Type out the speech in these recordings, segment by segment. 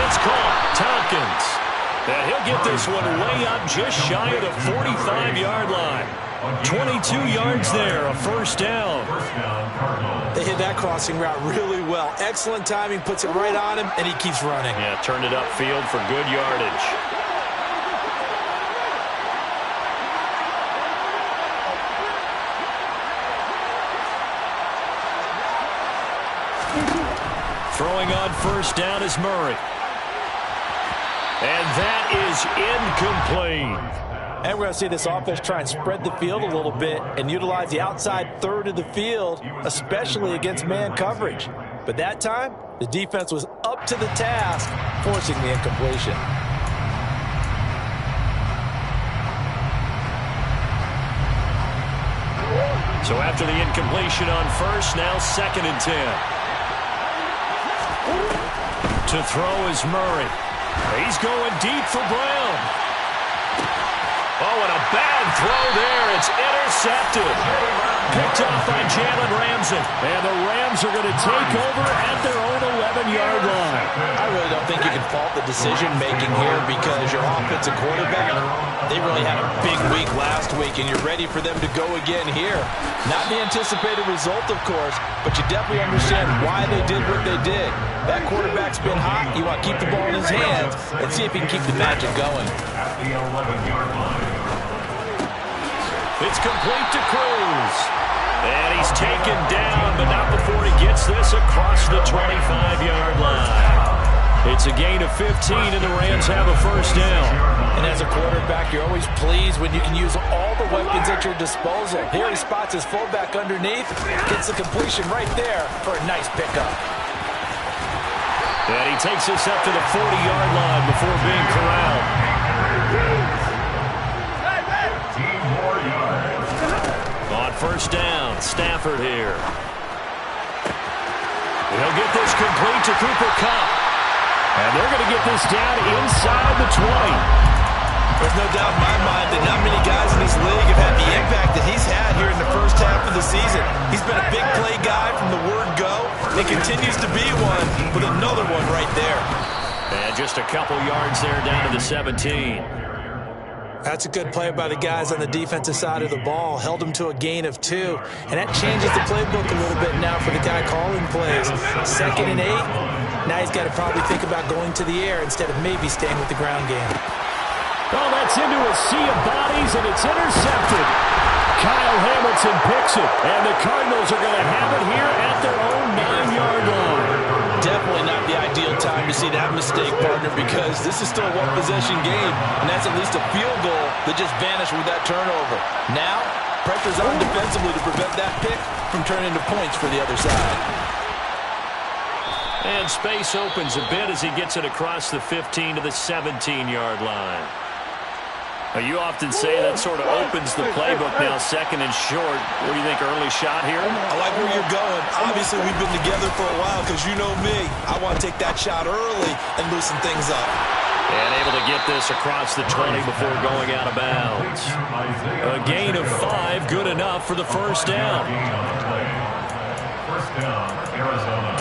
It's caught. Tompkins. And he'll get this one way up just shy of the 45-yard line. 22 yards there, a first down. They hit that crossing route really well. Excellent timing, puts it right on him, and he keeps running. Yeah, turned it upfield for good yardage. Throwing on first down is Murray. And that is incomplete. And we're going to see this offense try and spread the field a little bit and utilize the outside third of the field, especially against man coverage. But that time, the defense was up to the task, forcing the incompletion. So after the incompletion on first, now 2nd and 10. To throw is Murray. He's going deep for Brown. Oh, and a bad throw there. It's intercepted. Picked off by Jalen Ramsey. And the Rams are going to take over at their own 11-yard line. I really don't think you can fault the decision-making here because your offensive quarterback, they really had a big week last week, and you're ready for them to go again here. Not the anticipated result, of course, but you definitely understand why they did what they did. That quarterback's been hot. You want to keep the ball in his hands and see if he can keep the magic going. The 11-yard line. It's complete to Cruz. And he's taken down, but not before he gets this across the 25-yard line. It's a gain of 15, and the Rams have a first down. And as a quarterback, you're always pleased when you can use all the weapons at your disposal. Here he spots his fullback underneath, gets the completion right there for a nice pickup. And he takes us up to the 40-yard line before being corralled. On first down, Stafford here. He'll get this complete to Cooper Kupp. And they're going to get this down inside the 20. There's no doubt in my mind that not many guys in this league have had the impact that he's had here in the first half of the season. He's been a big play guy from the word go and continues to be one with another one right there. And just a couple yards there down to the 17. That's a good play by the guys on the defensive side of the ball. Held him to a gain of 2. And that changes the playbook a little bit now for the guy calling plays. 2nd and 8. Now he's got to probably think about going to the air instead of maybe staying with the ground game. Oh, that's into a sea of bodies, and it's intercepted. Kyle Hamilton picks it, and the Cardinals are going to have it here at their own 9-yard line. Definitely not the ideal time to see that mistake, partner, because this is still a one-possession game, and that's at least a field goal that just vanished with that turnover. Now, pressure's on defensively to prevent that pick from turning into points for the other side. And space opens a bit as he gets it across the 15 to the 17-yard line. You often say that sort of opens the playbook now, 2nd and short. What do you think, early shot here? I like where you're going. Obviously, we've been together for a while because you know me. I want to take that shot early and loosen things up. And able to get this across the 20 before going out of bounds. A gain of 5, good enough for the first down. First down, Arizona.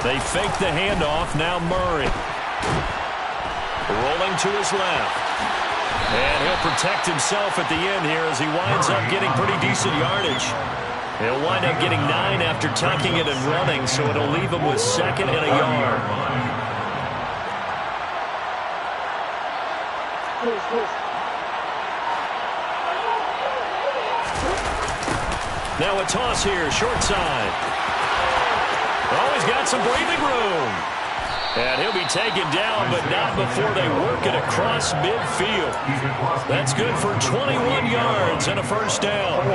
They fake the handoff. Now Murray. Rolling to his left. And he'll protect himself at the end here as he winds up getting pretty decent yardage. He'll wind up getting 9 after tucking it and running, so it'll leave him with 2nd and a yard. Now a toss here, short side. Oh, he's got some breathing room. And he'll be taken down, but not before they work it across midfield. That's good for 21 yards and a first down.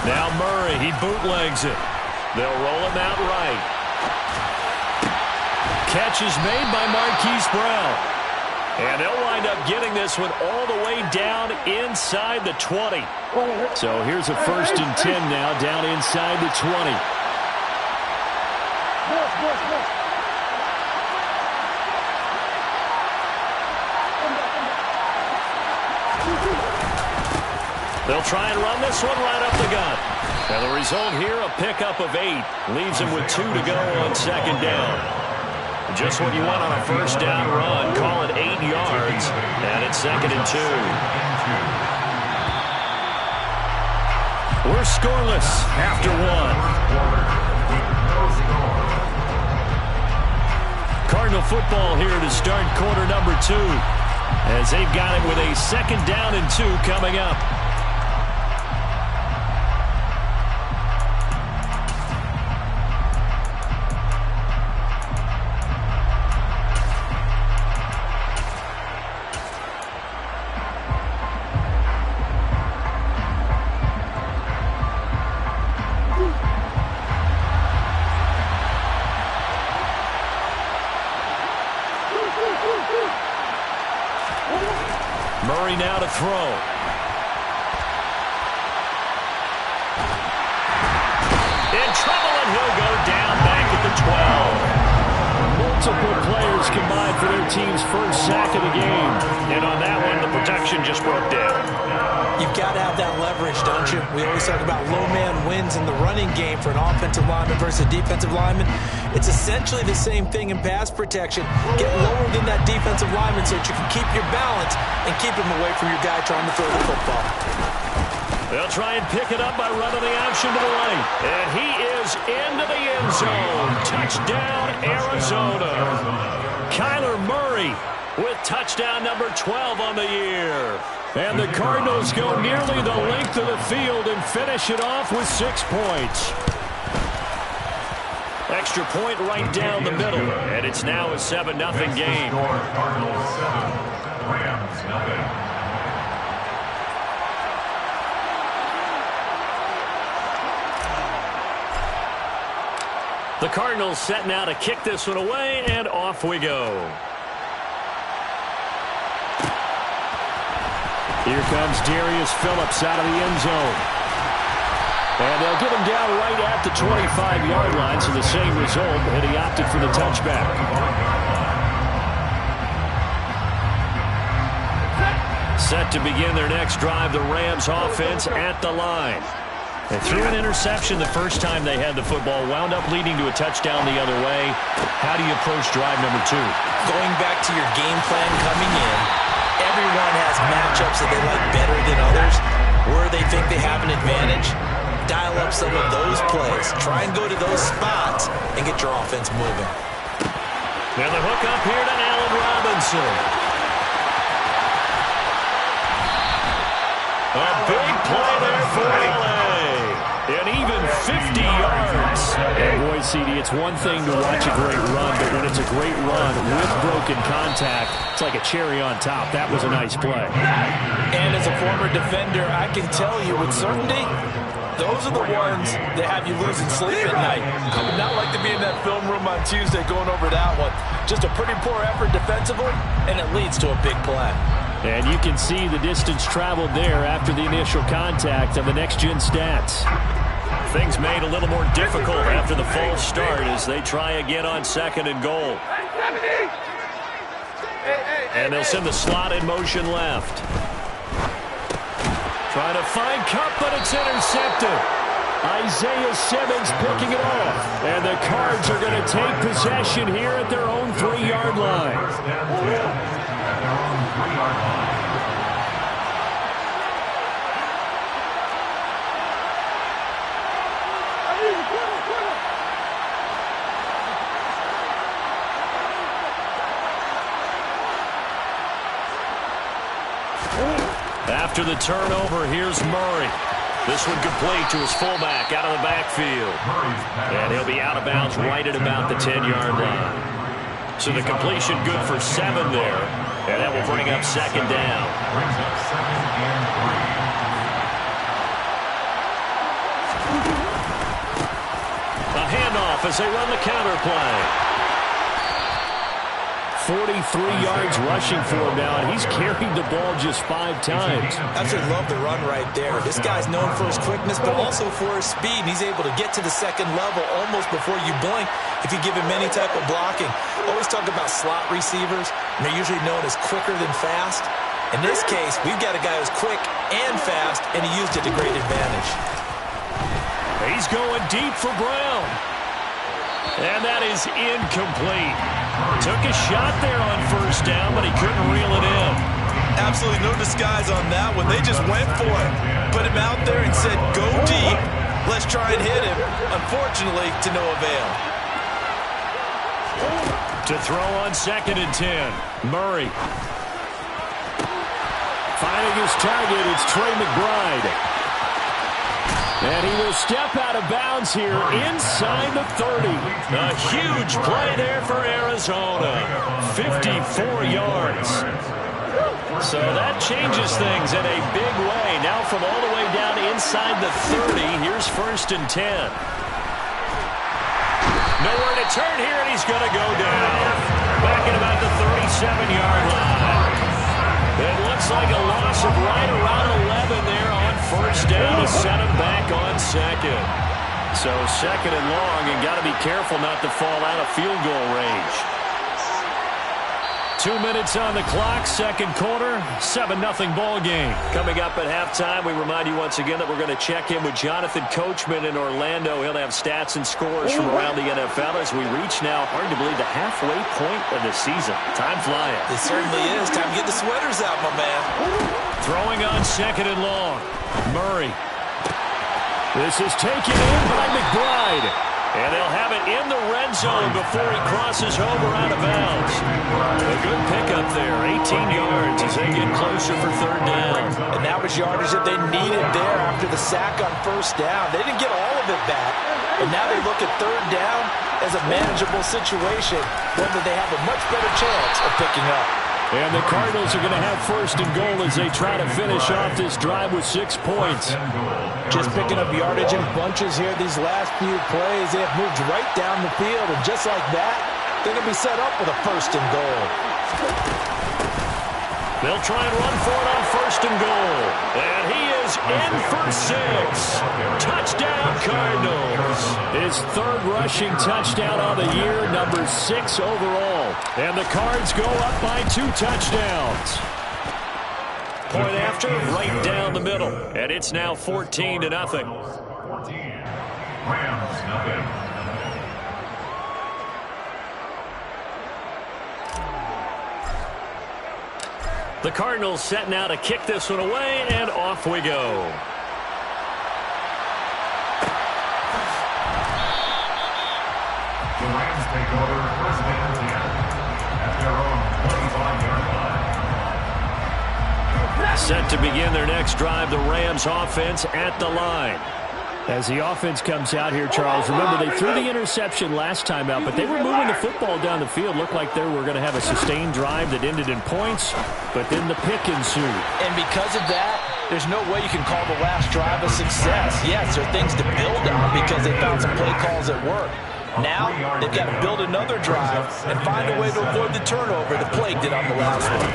Now Murray, he bootlegs it. They'll roll him out right. Catch is made by Marquise Brown. And they'll wind up getting this one all the way down inside the 20. So here's a 1st and 10 now down inside the 20. They'll try and run this one right up the gut. And the result here, a pickup of 8. Leaves him with 2 to go on second down. Just what you want on a first down run. Call it 8 yards. And it's 2nd and 2. We're scoreless after 1. Cardinal football here to start quarter number 2. As they've got it with a 2nd down and 2 coming up. Murray now to throw. In trouble, and he'll go down back at the 12. Multiple players combined for their team's first sack of the game. And on that one, the protection just broke down. You've got to have that leverage, don't you? We always talk about low man wins in the running game for an offensive lineman versus a defensive lineman. It's essentially the same thing in pass protection. Get lower than that defensive lineman so that you can keep your balance and keep him away from your guy trying to throw the football. They'll try and pick it up by running the option to the right. And he is into the end zone. Touchdown, Arizona. Kyler Murray with touchdown number 12 on the year. And the Cardinals go nearly the length of the field and finish it off with 6 points. Extra point right down the middle. And it's now a 7-0 game. Cardinals 7, Rams 0. The Cardinals set now to kick this one away, and off we go. Here comes Darius Phillips out of the end zone. And they'll get him down right at the 25-yard line, so the same result, and he opted for the touchback. Set to begin their next drive, the Rams offense at the line. They threw an interception the first time they had the football, wound up leading to a touchdown the other way. How do you approach drive number 2? Going back to your game plan coming in, everyone has matchups that they like better than others, where they think they have an advantage. Dial up some of those plays. Try and go to those spots and get your offense moving. And the hook up here to Allen Robinson. A big play there for LA. And even 50 yards. And boy, CD, it's one thing to watch a great run, but when it's a great run with broken contact, it's like a cherry on top. That was a nice play. And as a former defender, I can tell you with certainty, those are the ones that have you losing sleep at night. I would not like to be in that film room on Tuesday going over that one. Just a pretty poor effort defensively, and it leads to a big play. And you can see the distance traveled there after the initial contact on the next-gen stats. Things made a little more difficult after the false start as they try again on 2nd and goal. And they'll send the slot in motion left. Trying to find Kupp, but it's intercepted. Isaiah Simmons picking it off. And the Cards are going to take possession here at their own 3-yard line. After the turnover, here's Murray. This one complete to his fullback out of the backfield. And he'll be out of bounds right at about the 10-yard line. So the completion good for 7 there. And that will bring up 2nd down. Brings up 2nd and 3. A handoff as they run the counter play. 43 yards rushing for him now, and he's carried the ball just 5 times. Absolutely love the run right there. This guy's known for his quickness, but also for his speed. He's able to get to the 2nd level almost before you blink if you give him any type of blocking. Always talk about slot receivers, and they're usually known as quicker than fast. In this case, we've got a guy who's quick and fast, and he used it to great advantage. He's going deep for Brown. And that is incomplete. Took a shot there on first down, but he couldn't reel it in. Absolutely no disguise on that one. They just went for it. Put him out there and said, go deep. Let's try and hit him. Unfortunately, to no avail. To throw on 2nd and 10. Murray. Finding his target, it's Trey McBride. And he will step out of bounds here inside the 30. A huge play there for Arizona. 54 yards. So that changes things in a big way. Now from all the way down inside the 30, here's 1st and 10. Nowhere to turn here, and he's going to go down. Back at about the 37-yard line. It looks like a loss of right around 11 there on first down to set him back on 2nd. So 2nd and long, and got to be careful not to fall out of field goal range. 2 minutes on the clock, 2nd quarter, 7-0 ball game. Coming up at halftime, we remind you once again that we're going to check in with Jonathan Coachman in Orlando. He'll have stats and scores from around the NFL as we reach now, hard to believe, the halfway point of the season. Time flying. It certainly is. Time to get the sweaters out, my man. Throwing on 2nd and long. Murray. This is taken in by McBride. And they'll have it in the red zone before he crosses over out of bounds. A good pickup there, 18 yards as they get closer for 3rd down. And that was yardage that they needed there after the sack on first down. They didn't get all of it back, but now they look at 3rd down as a manageable situation, one that they have a much better chance of picking up. And the Cardinals are going to have 1st and goal as they try to finish off this drive with 6 points. Just picking up yardage in bunches here these last few plays. They have moved right down the field, and just like that, they're going to be set up with a 1st and goal. They'll try and run for it on 1st and goal. And he is in for 6. Touchdown, Cardinals. His 3rd rushing touchdown on the year, number 6 overall. And the Cards go up by 2 touchdowns. Point after, right down the middle. And it's now 14-0. 14. Rams, nothing. The Cardinals set now to kick this one away, and off we go. The Rams take over 1st and 10 at their own 25-yard line. Set to begin their next drive, the Rams offense at the line. As the offense comes out here, Charles, remember they threw the interception last time out, but they were moving the football down the field. Looked like they were going to have a sustained drive that ended in points, but then the pick ensued. And because of that, there's no way you can call the last drive a success. Yes, there are things to build on because they found some play calls at work. Now, they've got to build another drive and find a way to avoid the turnover that plagued it on the last one.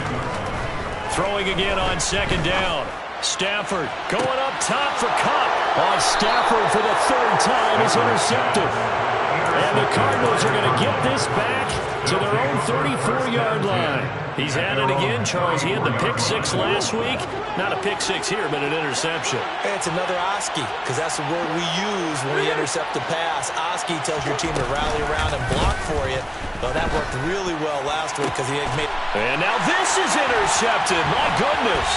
Throwing again on 2nd down. Stafford going up top for Kupp. On Stafford for the 3rd time is intercepted. And the Cardinals are going to get this back to their own 34-yard line. He's had it again, Charles. He had the pick 6 last week. Not a pick 6 here, but an interception. Hey, it's another Oski, because that's the word we use when we intercept a pass. Oski tells your team to rally around and block for you. Well, that worked really well last week because he had made... And now this is intercepted. My goodness.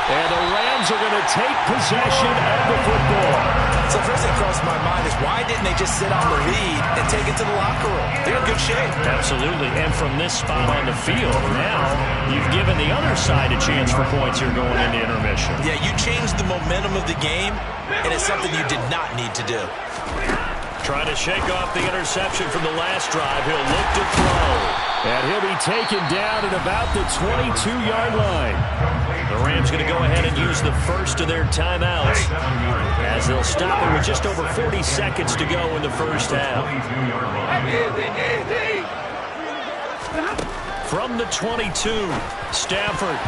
And the Rams are going to take possession of the football. So first thing crossed my mind is why didn't they just sit on the lead and take it to the locker room? They're in good shape. Absolutely. And from this spot on the field, now you've given the other side a chance for points here going into intermission. Yeah, you changed the momentum of the game, and it's something you did not need to do. Trying to shake off the interception from the last drive. He'll look to throw. And he'll be taken down at about the 22-yard line. The Rams going to go ahead and use the first of their timeouts as they'll stop it with just over 40 seconds to go in the first half. From the 22, Stafford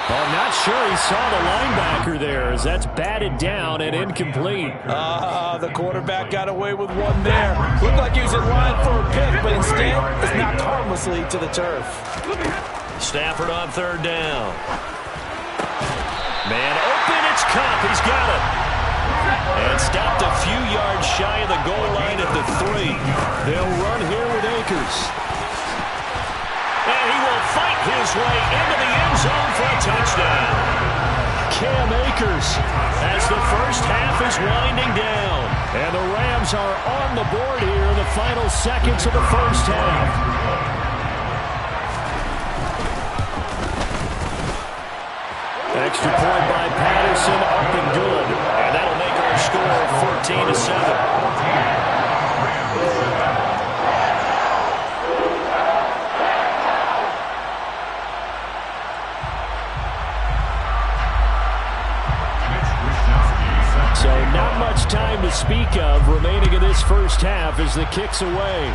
I'm not sure he saw the linebacker there, as that's batted down and incomplete. The quarterback got away with one there. Looked like he was in line for a pick, but instead it's knocked harmlessly to the turf. Stafford on third down. Man open, it's Kupp. He's got it. And stopped a few yards shy of the goal line at the 3. They'll run here with Akers. And he will fight his way into the end zone for a touchdown. Cam Akers as the first half is winding down. And the Rams are on the board here in the final seconds of the first half. Extra point by Patterson, up and good. And that'll make our score 14-7. So not much time to speak of remaining in this first half as the kick's away.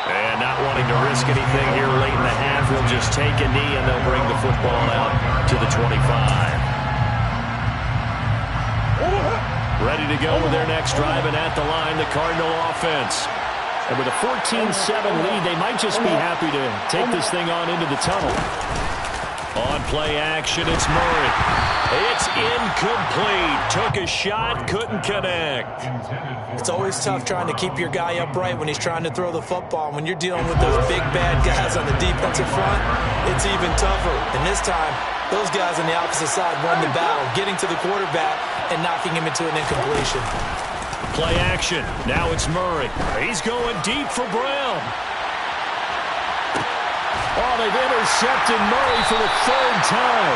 And not wanting to risk anything here late in the half, he'll just take a knee and they'll bring the football out to the 25. Ready to go with their next drive, and at the line, the Cardinal offense. And with a 14-7 lead, they might just be happy to take this thing on into the tunnel. On play action, it's Murray. It's incomplete. Took a shot, couldn't connect. It's always tough trying to keep your guy upright when he's trying to throw the football. When you're dealing with those big, bad guys on the defensive front, it's even tougher. And this time, those guys on the opposite side won the battle, getting to the quarterback and knocking him into an incompletion. Play action. Now it's Murray. He's going deep for Brown. Oh, they've intercepted Murray for the third time.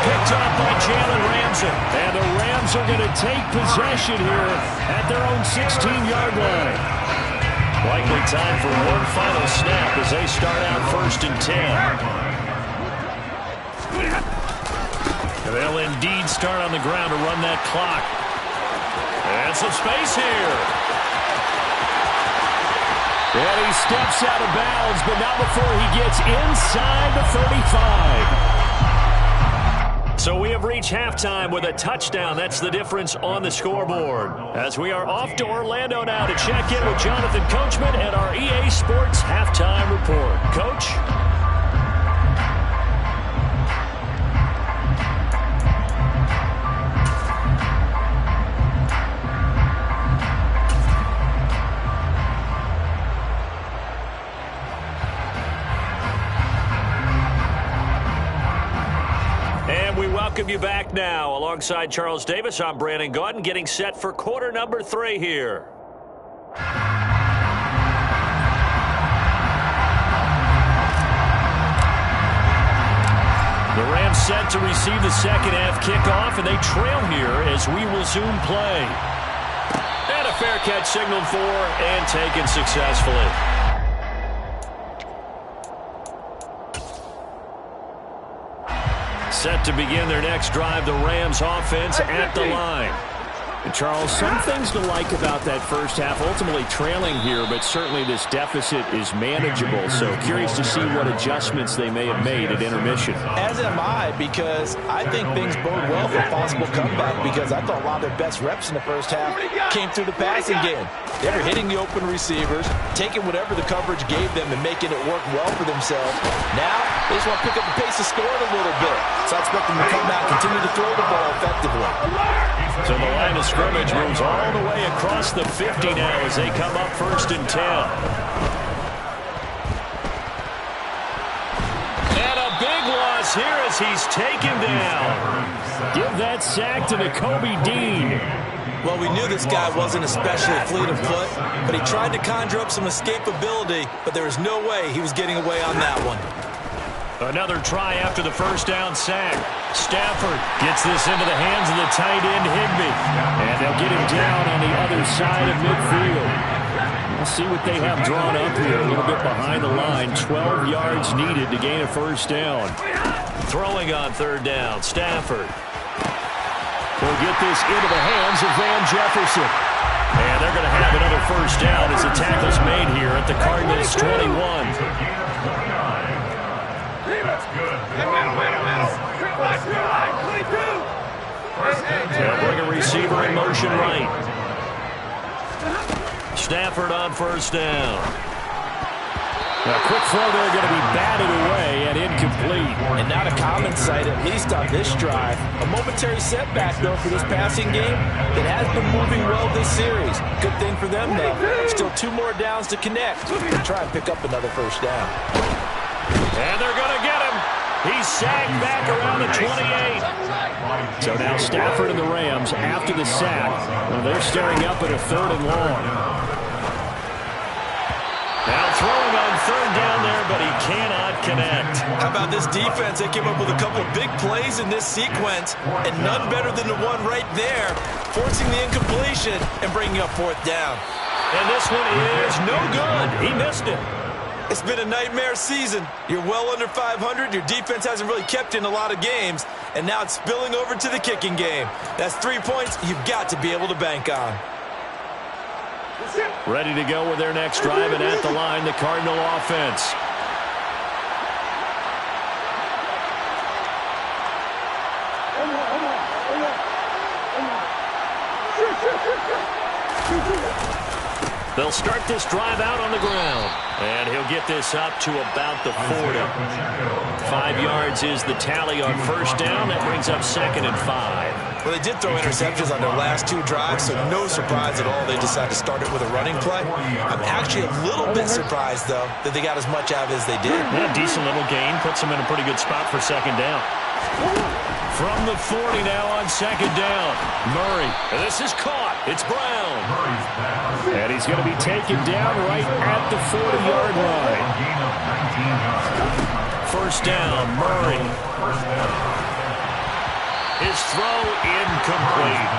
Picked up by Jalen Ramsey. And the Rams are going to take possession here at their own 16-yard line. Likely time for one final snap as they start out 1st and 10. And they'll indeed start on the ground to run that clock. And some space here. And he steps out of bounds, but not before he gets inside the 35. So we have reached halftime with a touchdown. That's the difference on the scoreboard. As we are off to Orlando now to check in with Jonathan Coachman and our EA Sports Halftime Report. Coach? Welcome you back now. Alongside Charles Davis, I'm Brandon Gaudin, getting set for quarter number 3 here. The Rams set to receive the second half kickoff, and they trail here as we resume play. And a fair catch signaled for and taken successfully. Set to begin their next drive, the Rams offense at the line. And Charles, some things to like about that first half. Ultimately trailing here, but certainly this deficit is manageable. So curious to see what adjustments they may have made at intermission. As am I, because I think things bode well for a possible comeback, because I thought a lot of their best reps in the first half came through the passing game. They were hitting the open receivers, taking whatever the coverage gave them and making it work well for themselves. Now, they just want to pick up the pace of scoring a little bit. So I expect them to come out and continue to throw the ball effectively. So the line of scrimmage moves all the way across the 50 now as they come up 1st and 10. And a big loss here as he's taken down. Give that sack to Nakobe Dean. Well, we knew this guy wasn't especially fleet of foot, but he tried to conjure up some escapability, but there was no way he was getting away on that one. Another try after the first down sack. Stafford gets this into the hands of the tight end, Higbee. And they'll get him down on the other side of midfield. We'll see what they have drawn up here. A little bit behind the line. 12 yards needed to gain a first down. Throwing on 3rd down, Stafford. Will get this into the hands of Van Jefferson. And they're going to have another first down as the tackle's made here at the Cardinals' 21. That's good. They'll bring a receiver in motion right. Stafford on first down. A quick throw there going to be batted away and incomplete. And not a common sight, at least on this drive. A momentary setback, though, for this passing game that has been moving well this series. Good thing for them, though. Still 2 more downs to connect and try and pick up another first down. And they're going to get him. He's sagged back around the 28. So now Stafford and the Rams, after the sack, well, they're staring up at a 3rd and long. Now throwing on 3rd down there, but he cannot connect. How about this defense? They came up with a couple big plays in this sequence, and none better than the one right there, forcing the incompletion and bringing up 4th down. And this one is no good. He missed it. It's been a nightmare season. You're well under 500. Your defense hasn't really kept in a lot of games, and now it's spilling over to the kicking game. That's 3 points you've got to be able to bank on. Ready to go with their next drive, and at the line, the Cardinal offense. They'll start this drive out on the ground, and he'll get this up to about the 40. 5 yards is the tally on first down. That brings up 2nd and 5. Well, they did throw interceptions on their last 2 drives, so no surprise at all they decided to start it with a running play. I'm actually a little bit surprised, though, that they got as much out of it as they did. Yeah, decent little gain. Puts them in a pretty good spot for 2nd down. From the 40 now on 2nd down. Murray. And this is caught. It's Brown. And he's going to be taken down right at the 40-yard line. First down, Murray. His throw incomplete.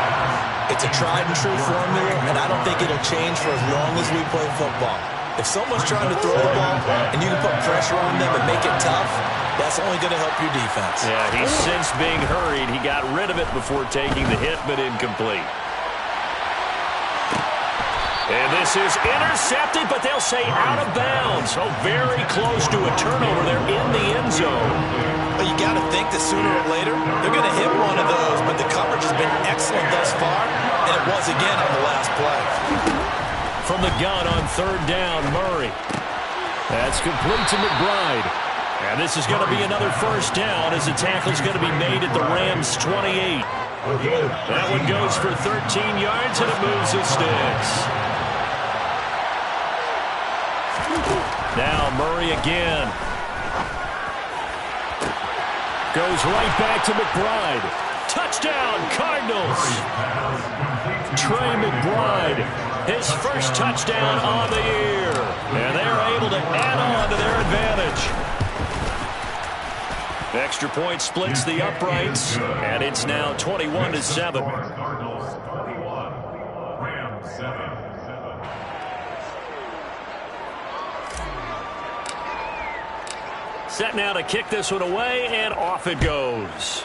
It's a tried-and-true formula, and I don't think it'll change for as long as we play football. If someone's trying to throw the ball and you can put pressure on them and make it tough, that's only going to help your defense. Yeah, he's since being hurried. He got rid of it before taking the hit, but incomplete. And this is intercepted, but they'll say out of bounds. So very close to a turnover there in the end zone. But you got to think that sooner or later, they're going to hit one of those, but the coverage has been excellent thus far, and it was again on the last play. From the gun on 3rd down, Murray. That's complete to McBride. And this is going to be another first down as the tackle is going to be made at the Rams' 28. That one goes for 13 yards, and it moves the sticks. Now Murray again. Goes right back to McBride. Touchdown, Cardinals. Trey McBride, his first touchdown on the year. And they're able to add on to their advantage. Extra point splits the uprights, and it's now 21-7. Cardinals 21, Rams 7. Set now to kick this one away, and off it goes.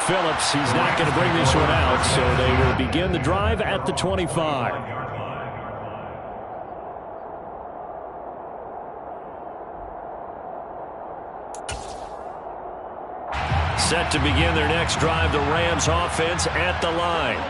Phillips, he's not going to bring this one out, so they will begin the drive at the 25. Set to begin their next drive, the Rams offense at the line.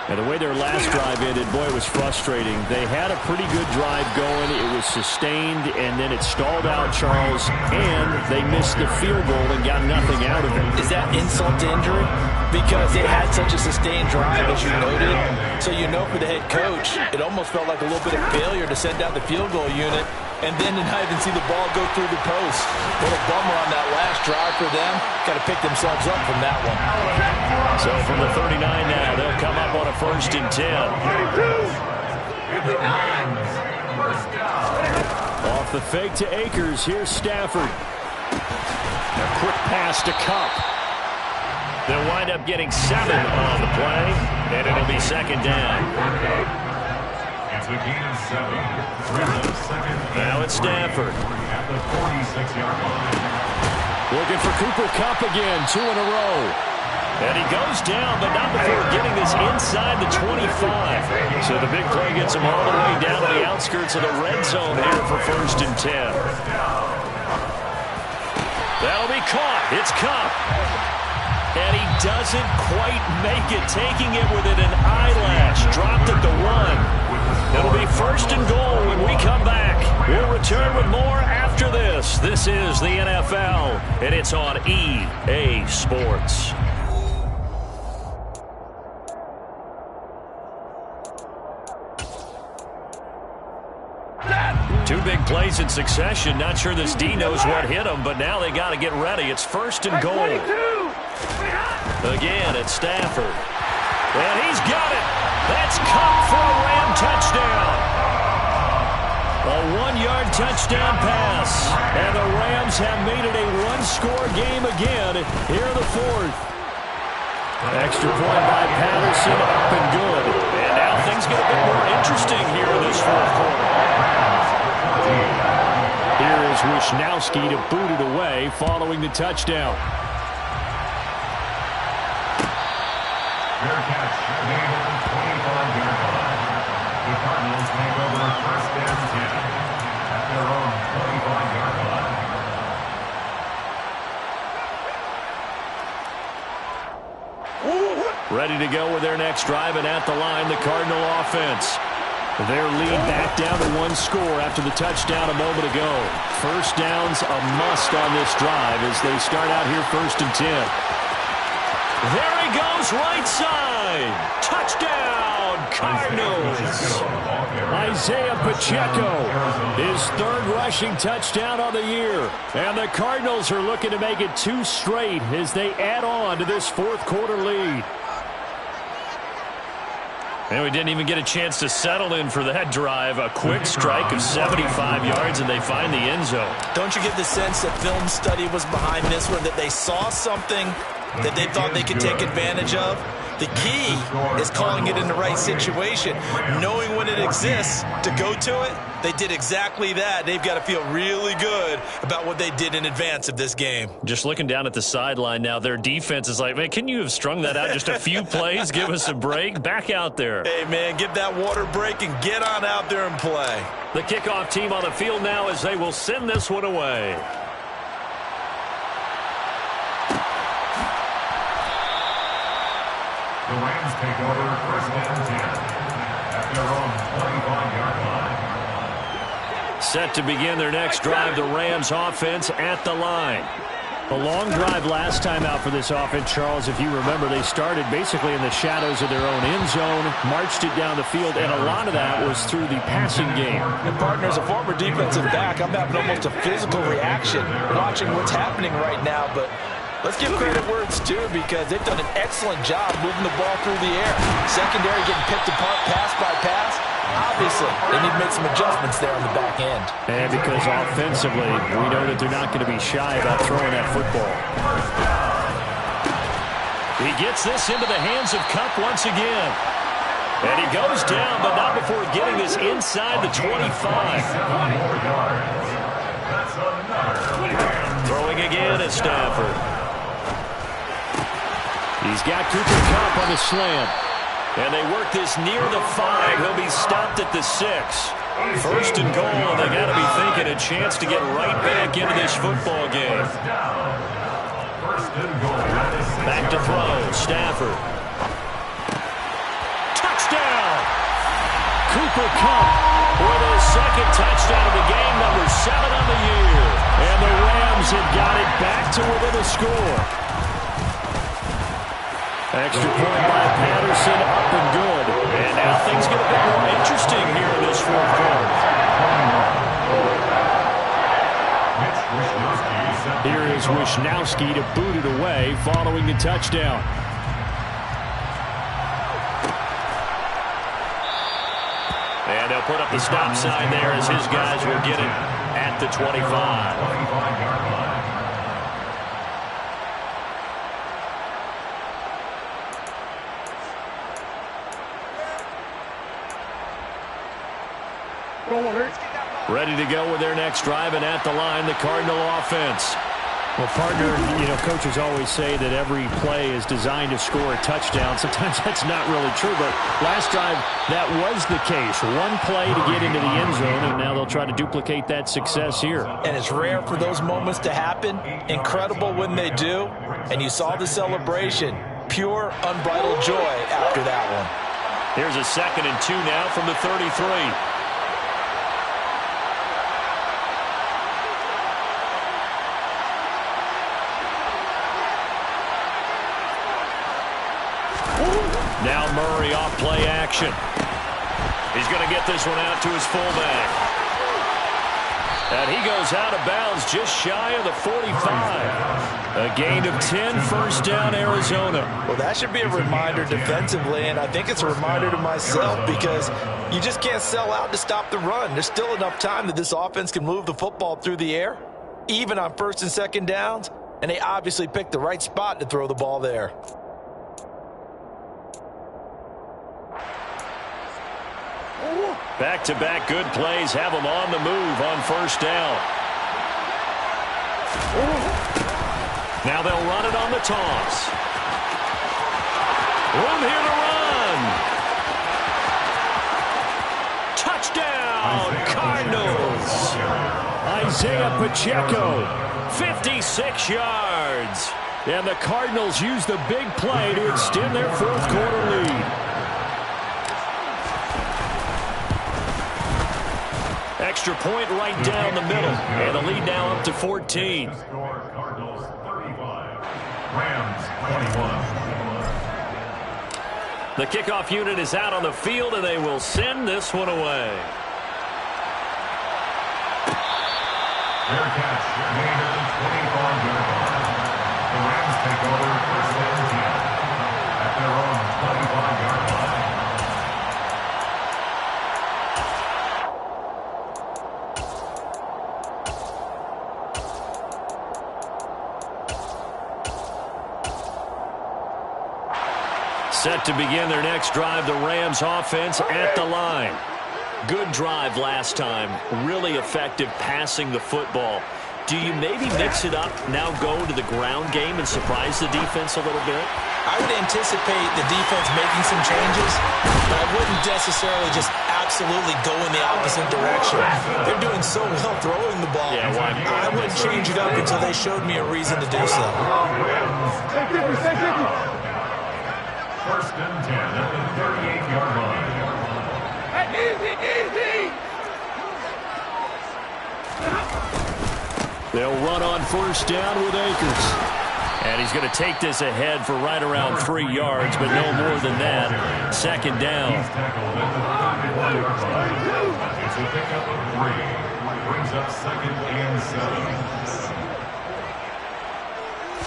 And the way their last drive ended, boy, it was frustrating. They had a pretty good drive going. It was sustained, and then it stalled out, Charles, and they missed the field goal and got nothing out of it. Is that insult to injury? Because they had such a sustained drive, as you noted. So you know for the head coach, it almost felt like a little bit of failure to send out the field goal unit and then to not even see the ball go through the post. What a bummer on that last drive for them. Got to pick themselves up from that one. So from the 39 now, they'll come up on a 1st and 10. Off the fake to Akers. Here's Stafford. A quick pass to Kupp. They'll wind up getting 7 on the play, and it'll be 2nd down. It's a gain of 7. Now it's Stafford. At the 46-yard line. Looking for Cooper Kupp again, 2 in a row. And he goes down, but not before getting this inside the 25. So the big play gets him all the way down to the outskirts of the red zone here for 1st and 10. That'll be caught. It's Kupp. And he doesn't quite make it, taking it within an eyelash. Dropped at the 1. It'll be 1st and goal when we come back. We'll return with more after this. This is the NFL, and it's on EA Sports. Two big plays in succession. Not sure this D knows what hit him, but now they got to get ready. It's 1st and goal. Again, it's Stafford. And he's got it. That's Kupp for a Ram touchdown. A 1-yard touchdown pass. And the Rams have made it a one-score game again here in the 4th. Extra point by Patterson, up and good. And now things get a bit more interesting here in this 4th quarter. Here is Wishnowsky to boot it away following the touchdown. Fair catch. Made over 25-yard line. The Cardinals take over 1st and 10 at their own 25-yard line. Ready to go with their next drive, and at the line, the Cardinal offense. Their lead back down to 1 score after the touchdown a moment ago. 1st down's a must on this drive as they start out here 1st and 10. There he goes, right side. Touchdown, Cardinals. Isaiah Pacheco, his 3rd rushing touchdown of the year. And the Cardinals are looking to make it 2 straight as they add on to this 4th quarter lead. And we didn't even get a chance to settle in for that drive. A quick strike of 75 yards, and they find the end zone. Don't you get the sense that film study was behind this one, that they saw something that they thought they could take advantage of? The key is calling it in the right situation, knowing when it exists to go to it. They did exactly that. They've got to feel really good about what they did in advance of this game. Just looking down at the sideline now, their defense is like, man, can you have strung that out just a few plays? Give us a break. Back out there. Hey, man, give that water break and get on out there and play. The kickoff team on the field now as they will send this one away. The Rams take over 1st and 10 at their own 25-yard line. Set to begin their next drive, the Rams offense at the line. A long drive last time out for this offense, Charles. If you remember, they started basically in the shadows of their own end zone, marched it down the field, and a lot of that was through the passing game. And partner, as a former defensive back, I'm having almost a physical reaction watching what's happening right now, but let's give credit where it's due because they've done an excellent job moving the ball through the air. Secondary getting picked apart pass by pass. Obviously, they need to make some adjustments there on the back end. And because offensively, we know that they're not going to be shy about throwing that football. He gets this into the hands of Kupp once again. And he goes down, but not before getting this inside the 25. Throwing again at Stafford. He's got Cooper Kupp on the slant. And they work this near the 5. He'll be stopped at the 6. 1st and goal, and they got to be thinking a chance to get right back into this football game. Back to throw, Stafford. Touchdown! Cooper Kupp with his 2nd touchdown of the game, number 7 on the year. And the Rams have got it back to within a score. Extra point by Patterson, up and good. And now things get a bit more interesting here in this 4th quarter. Here is Wishnowsky to boot it away following the touchdown. And they'll put up the stop sign there as his guys will get it at the 25. Ready to go with their next drive, and at the line, the Cardinal offense. Well, partner, coaches always say that every play is designed to score a touchdown. Sometimes that's not really true, but last drive, that was the case. One play to get into the end zone, and now they'll try to duplicate that success here. And it's rare for those moments to happen. Incredible when they do. And you saw the celebration. Pure, unbridled joy after that one. Here's a 2nd and 2 now from the 33. Now Murray off play action. He's going to get this one out to his fullback. And he goes out of bounds just shy of the 45. A gain of 10, first down, Arizona. Well, that should be a reminder defensively, and I think it's a reminder to myself because you just can't sell out to stop the run. There's still enough time that this offense can move the football through the air, even on 1st and 2nd downs, and they obviously picked the right spot to throw the ball there. Back-to-back good plays have them on the move on 1st down. Now they'll run it on the toss. Room here to run. Touchdown, Cardinals. Isaiah Pacheco, 56 yards. And the Cardinals use the big play to extend their 4th quarter lead. Extra point right down the middle. And the lead now up to 14. Cardinals 35, Rams 21. The kickoff unit is out on the field, and they will send this one away. Fair catch, gain of the 25-yard line. The Rams take over 1st and 10 at their own 25-yard line. Set to begin their next drive, the Rams offense at the line. Good drive last time. Really effective passing the football. Do you maybe mix it up, now go to the ground game and surprise the defense a little bit? I would anticipate the defense making some changes, but I wouldn't necessarily just absolutely go in the opposite direction. They're doing so well throwing the ball. Yeah, well, I wouldn't change it up until they showed me a reason to do so. 1st and 10 at the 38-yard line. Easy. They'll run on 1st down with Akers. And he's going to take this ahead for right around 3 yards, but no more than that. 2nd down. He's tackled at the 35-yard line. It's a pickup of 3. Brings up 2nd and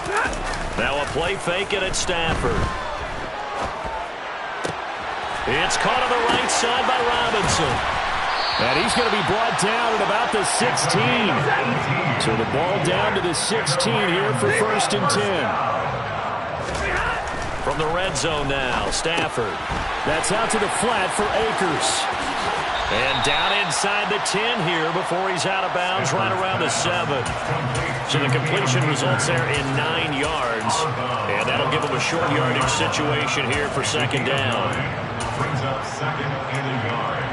7. Now a play fake it at Stafford. It's caught on the right side by Robinson. And he's going to be brought down at about the 16. So the ball down to the 16 here for 1st and 10. From the red zone now, Stafford. That's out to the flat for Akers. And down inside the 10 here before he's out of bounds right around the 7. So the completion results there in 9 yards. And that'll give him a short yardage situation here for 2nd down. Brings up 2nd and a yard.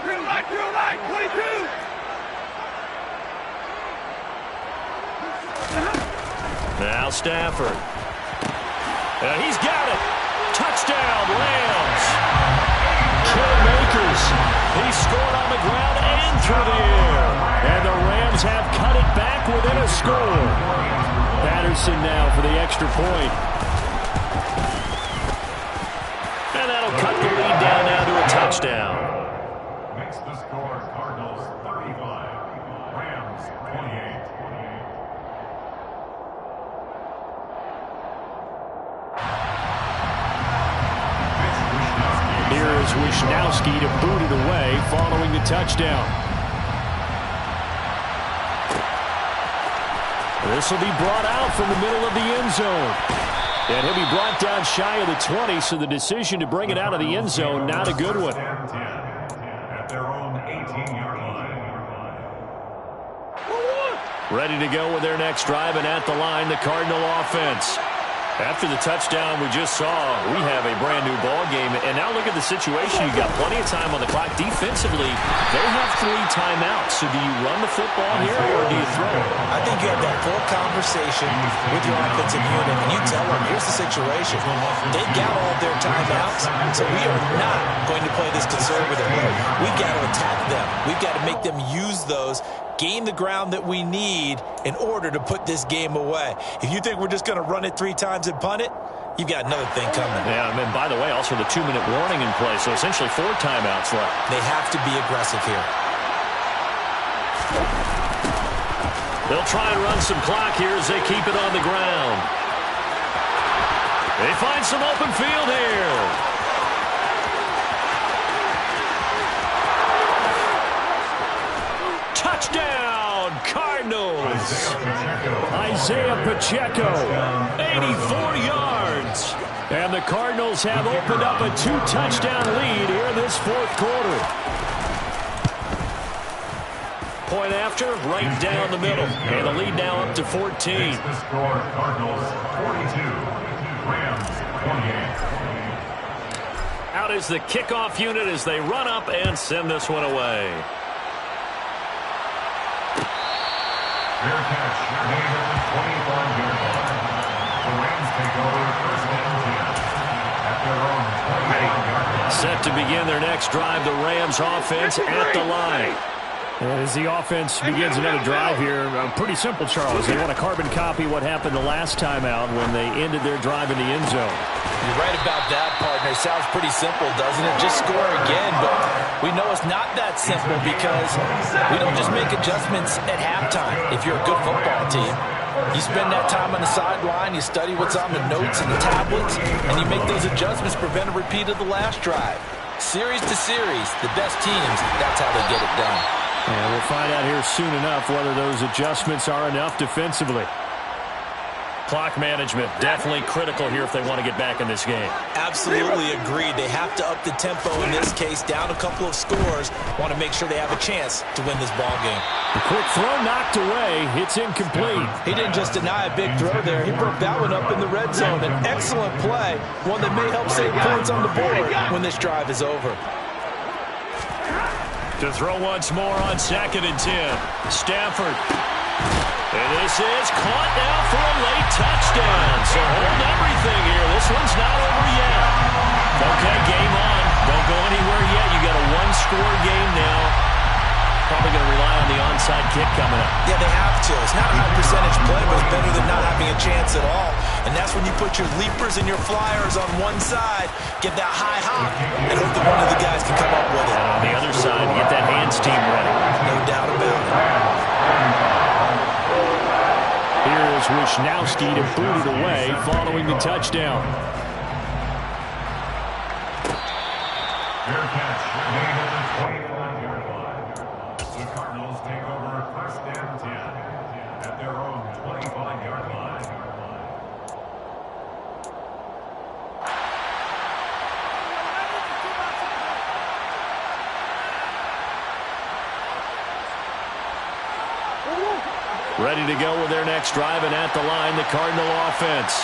Green light, 22. Now Stafford. And he's got it. Touchdown, Rams. Cam Akers. He scored on the ground and through the air. And the Rams have cut it back within a score. Patterson now for the extra point. And that'll cut the lead down now to a touchdown. Makes the score Cardinals 35, Rams 28. Here is Wishnowsky to boot it away following the touchdown. This will be brought out from the middle of the end zone. And he'll be brought down shy of the 20, so the decision to bring it out of the end zone, not a good one. At their own 18-yard line. Ready to go with their next drive, and at the line, the Cardinal offense. After the touchdown we just saw, we have a brand-new ball game. And now look at the situation. You've got plenty of time on the clock. Defensively, they have 3 timeouts. So do you run the football here, or do you throw it? I think you have that full conversation with your offensive unit, and you tell them, here's the situation. They got all their timeouts, so we are not going to play this conservatively. We've got to attack them. We've got to make them use those, gain the ground that we need in order to put this game away. If you think we're just going to run it 3 times and punt it, you've got another thing coming. Yeah, and by the way, also the 2-minute warning in play, so essentially 4 timeouts left. They have to be aggressive here. They'll try and run some clock here as they keep it on the ground. They find some open field here. Touchdown, Cardinals. Isaiah Pacheco, 84 yards. And the Cardinals have opened up a 2-touchdown lead here in this 4th quarter. Point after, right down the middle. And the lead now up to 14. The score, Cardinals 42, Rams 28. Out is the kickoff unit as they run up and send this one away. Fair catch, made at the 25-yard line. The Rams take over first and 10 at their own 25-yard line. Set to begin their next drive, the Rams offense at the line. As the offense begins another drive here, pretty simple, Charles. They want to carbon copy what happened the last time out when they ended their drive in the end zone. You're right about that, partner. Sounds pretty simple, doesn't it? Just score again, but we know it's not that simple because we don't just make adjustments at halftime. If you're a good football team, you spend that time on the sideline, you study what's on the notes and the tablets, and you make those adjustments, prevent a repeat of the last drive. Series to series, the best teams, that's how they get it done. And we'll find out here soon enough whether those adjustments are enough defensively. Clock management, definitely critical here if they want to get back in this game. Absolutely agreed. They have to up the tempo in this case, down a couple of scores. Want to make sure they have a chance to win this ball game. The quick throw knocked away. It's incomplete. He didn't just deny a big throw there. He broke that one up in the red zone. An excellent play, one that may help save points on the board when this drive is over. To throw once more on 2nd and 10. Stafford. And this is caught now for a late touchdown. So hold everything here. This one's not over yet. Okay, game on. Don't go anywhere yet. You got a 1-score game now. Probably going to rely on the onside kick coming up. Yeah, they have to. It's not a high percentage play, but it's better than not having a chance at all. And that's when you put your leapers and your flyers on one side, get that high hop, and hope that one of the guys can come up with it. And on the other side, get that hands team ready. No doubt about it. Here is Wisnowski to boot it away following the touchdown. Fair catch, made at the 25-yard line. The Cardinals take over first and 10 at their own 25-yard line. Ready to go with their next drive, and at the line, the Cardinal offense.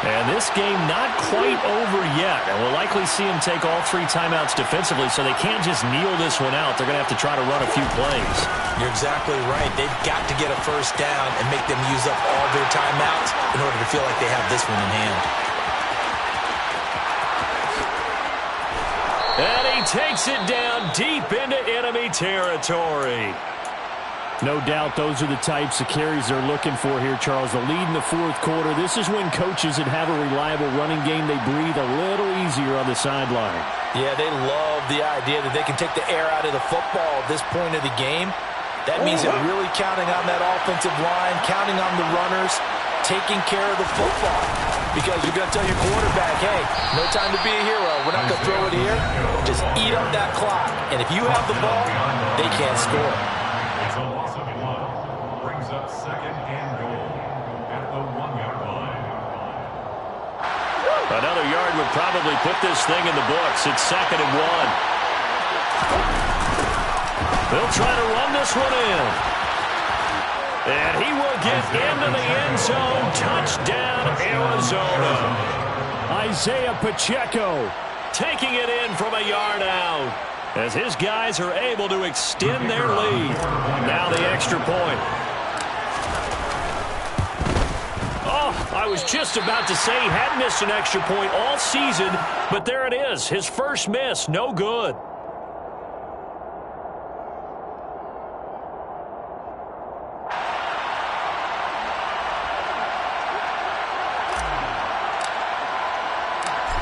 And this game not quite over yet. And we'll likely see them take all 3 timeouts defensively, so they can't just kneel this one out. They're going to have to try to run a few plays. You're exactly right. They've got to get a first down and make them use up all their timeouts in order to feel like they have this one in hand. And he takes it down deep into enemy territory. No doubt those are the types of carries they're looking for here, Charles. The lead in the 4th quarter. This is when coaches that have a reliable running game, they breathe a little easier on the sideline. Yeah, they love the idea that they can take the air out of the football at this point of the game. That means they're really counting on that offensive line, counting on the runners, taking care of the football. Because you're going to tell your quarterback, hey, no time to be a hero. We're not going to throw it here. Just eat up that clock. And if you have the ball, they can't score. It's a loss of 1. Brings up 2nd and goal at the 1-yard line. will probably put this thing in the books. It's 2nd and 1. They'll try to run this one in. And he will get into the end zone. Touchdown, Arizona. Isaiah Pacheco taking it in from a yard out as his guys are able to extend their lead. Now the extra point. Oh, I was just about to say he hadn't missed an extra point all season, but there it is. His first miss, no good.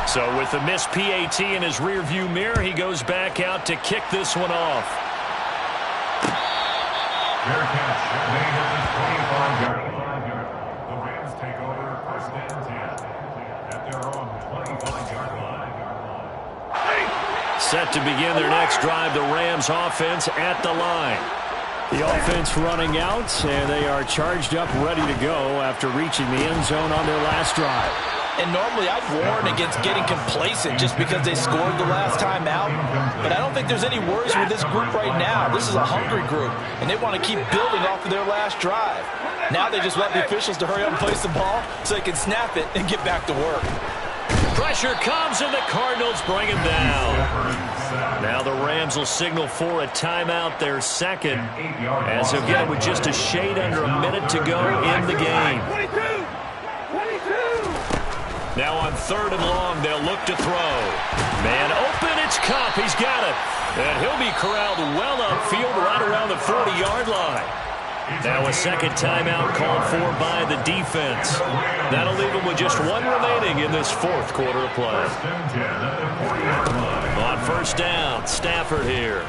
So with the missed PAT in his rearview mirror, he goes back out to kick this one off. Fair catch made at the 25-yard line. The Rams take over 1st and 10 at their own 25-yard line. Set to begin their next drive, the Rams offense at the line. The offense running out, and they are charged up, ready to go after reaching the end zone on their last drive. And normally I'd warn against getting complacent just because they scored the last time out. But I don't think there's any worries with this group right now. This is a hungry group, and they want to keep building off of their last drive. Now they just want the officials to hurry up and place the ball so they can snap it and get back to work. Pressure comes, and the Cardinals bring him down. Now the Rams will signal for a timeout, their second, as they'll get it with just a shade under a minute to go in the game. 22! 22! Now on 3rd and long, they'll look to throw. Man open, it's Kupp. He's got it. And he'll be corralled well upfield right around the 40-yard line. Now a second timeout called for by the defense. That'll leave them with just one remaining in this 4th quarter of play. On 1st down, Stafford here.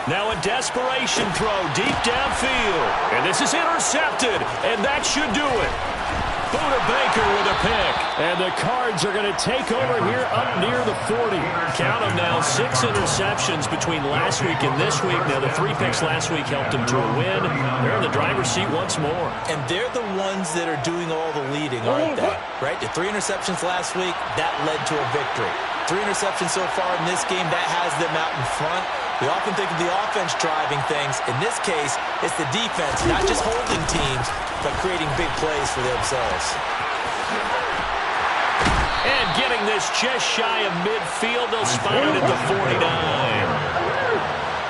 Now a desperation throw deep downfield. And this is intercepted, and that should do it. Buda Baker with a pick. And the Cards are going to take over here up near the 40. Count them now, 6 interceptions between last week and this week. Now the 3 picks last week helped them to a win. They're in the driver's seat once more. And they're the ones that are doing all the leading, aren't they? Right? The 3 interceptions last week, that led to a victory. 3 interceptions so far in this game, that has them out in front. We often think of the offense driving things. In this case, it's the defense, not just holding teams, but creating big plays for themselves. And getting this just shy of midfield, they'll spot it at the 49.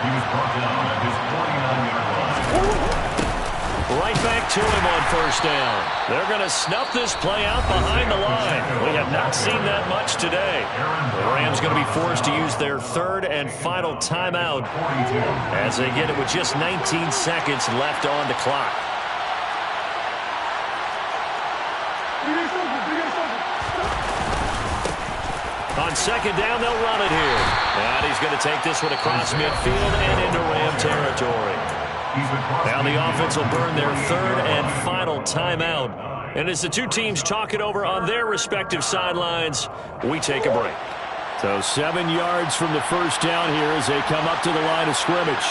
He was brought down at his 49-yard line. Right back to him on 1st down. They're going to snuff this play out behind the line. We have not seen that much today. The Rams going to be forced to use their 3rd and final timeout as they get it with just 19 seconds left on the clock. On 2nd down, they'll run it here. And he's going to take this one across midfield and into Ram territory. Now the offense will burn their 3rd and final timeout. And as the two teams talk it over on their respective sidelines, we take a break. So 7 yards from the 1st down here as they come up to the line of scrimmage.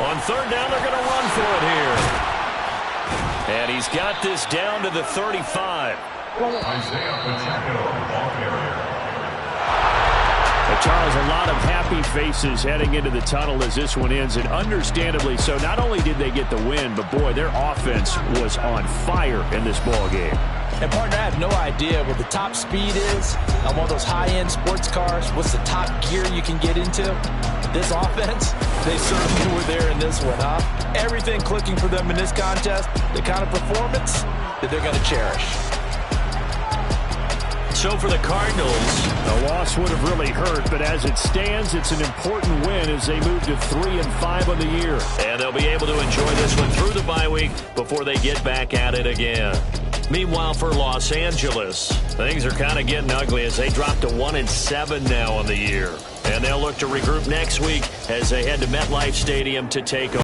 On 3rd down, they're going to run for it here. And he's got this down to the 35. Isaiah Pacheco, ball carrier. Charles, a lot of happy faces heading into the tunnel as this one ends, and understandably so. Not only did they get the win, but boy, their offense was on fire in this ball game. And partner, I have no idea what the top speed is on one of those high-end sports cars. What's the top gear you can get into? This offense, they certainly were there in this one, huh? Everything clicking for them in this contest, the kind of performance that they're going to cherish. So for the Cardinals, the loss would have really hurt, but as it stands, it's an important win as they move to 3-5 on the year. And they'll be able to enjoy this one through the bye week before they get back at it again. Meanwhile, for Los Angeles, things are kind of getting ugly as they drop to 1-7 now on the year. And they'll look to regroup next week as they head to MetLife Stadium to take over.